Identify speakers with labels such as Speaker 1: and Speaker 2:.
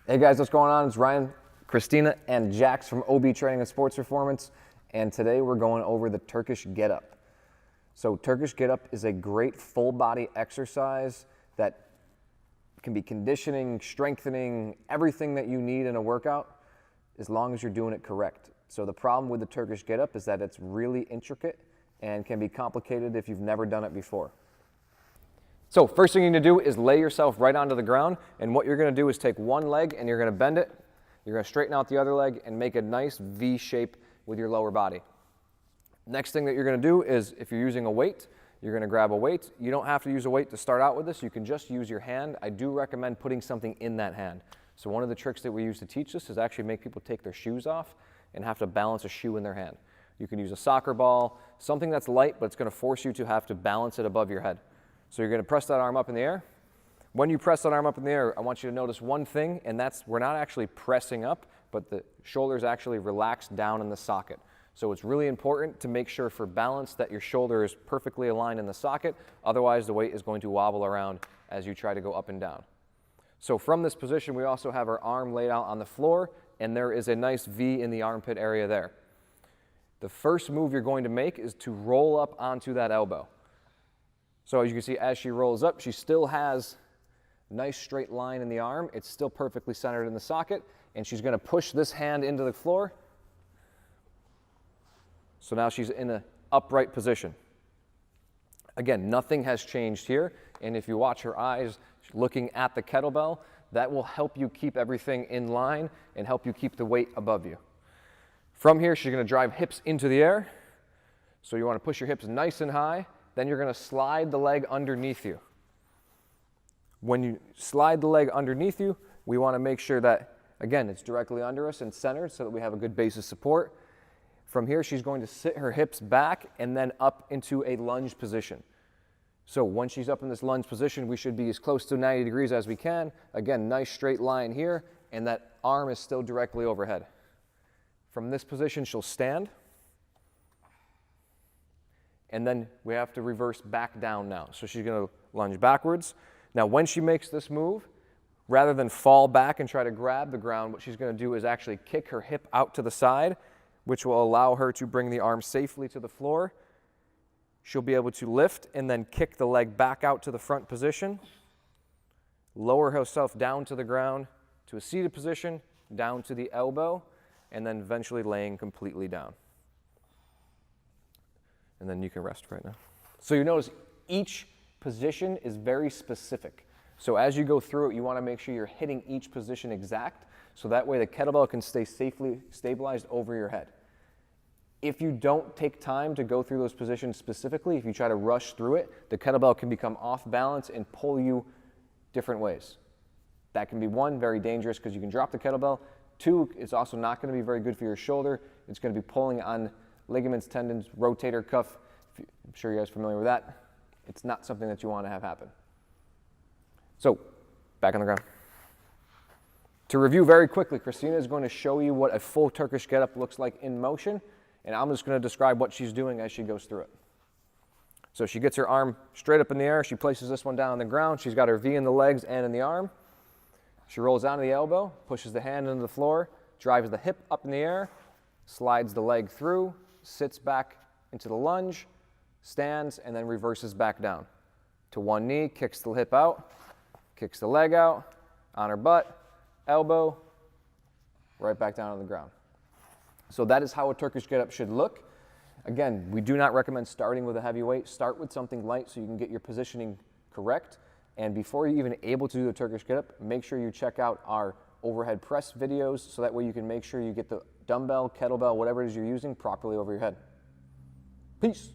Speaker 1: Hey guys, what's going on? It's Ryan, Christina, and Jax from OB Training and Sports Performance, and today we're going over the Turkish Get Up. So Turkish Get Up is a great full body exercise that can be conditioning, strengthening, everything that you need in a workout as long as you're doing it correct. So the problem with the Turkish Get Up is that it's really intricate and can be complicated if you've never done it before. So first thing you need to do is lay yourself right onto the ground, and what you're going to do is take one leg and you're going to bend it, you're going to straighten out the other leg and make a nice V shape with your lower body. Next thing that you're going to do is, if you're using a weight, you're going to grab a weight. You don't have to use a weight to start out with this, you can just use your hand. I do recommend putting something in that hand. So one of the tricks that we use to teach this is actually make people take their shoes off and have to balance a shoe in their hand. You can use a soccer ball, something that's light, but it's going to force you to have to balance it above your head. So you're going to press that arm up in the air. When you press that arm up in the air, I want you to notice one thing, and that's we're not actually pressing up, but the shoulders actually relax down in the socket. So it's really important to make sure for balance that your shoulder is perfectly aligned in the socket. Otherwise, the weight is going to wobble around as you try to go up and down. So from this position, we also have our arm laid out on the floor, and there is a nice V in the armpit area there. The first move you're going to make is to roll up onto that elbow. So as you can see, as she rolls up, she still has a nice straight line in the arm. It's still perfectly centered in the socket, and she's going to push this hand into the floor. So now she's in an upright position. Again, nothing has changed here, and if you watch her eyes looking at the kettlebell, that will help you keep everything in line and help you keep the weight above you. From here, she's going to drive hips into the air. So you want to push your hips nice and high. Then you're going to slide the leg underneath you. When you slide the leg underneath you, we want to make sure that, again, it's directly under us and centered so that we have a good base of support. From here, she's going to sit her hips back and then up into a lunge position. So when she's up in this lunge position, we should be as close to 90 degrees as we can. Again, nice straight line here, and that arm is still directly overhead. From this position, she'll stand. And then we have to reverse back down now. So she's going to lunge backwards. Now when she makes this move, rather than fall back and try to grab the ground, what she's going to do is actually kick her hip out to the side, which will allow her to bring the arm safely to the floor. She'll be able to lift and then kick the leg back out to the front position, lower herself down to the ground to a seated position, down to the elbow, and then eventually laying completely down. And then you can rest right now. So you notice each position is very specific. So as you go through it, you want to make sure you're hitting each position exact, so that way the kettlebell can stay safely stabilized over your head. If you don't take time to go through those positions specifically, if you try to rush through it, the kettlebell can become off balance and pull you different ways. That can be, one, very dangerous because you can drop the kettlebell. Two, it's also not going to be very good for your shoulder. It's going to be pulling on ligaments, tendons, rotator cuff. I'm sure you guys are familiar with that. It's not something that you want to have happen. So, back on the ground. To review very quickly, Christina is going to show you what a full Turkish Get Up looks like in motion, and I'm just going to describe what she's doing as she goes through it. So she gets her arm straight up in the air. She places this one down on the ground. She's got her V in the legs and in the arm. She rolls down to the elbow, pushes the hand into the floor, drives the hip up in the air, slides the leg through, sits back into the lunge, stands, and then reverses back down to one knee, kicks the hip out, kicks the leg out, on her butt, elbow, right back down on the ground. So that is how a Turkish Get Up should look. Again, we do not recommend starting with a heavy weight. Start with something light so you can get your positioning correct. And before you're even able to do the Turkish Get Up, make sure you check out our overhead press videos so that way you can make sure you get the dumbbell, kettlebell, whatever it is you're using properly over your head. Peace.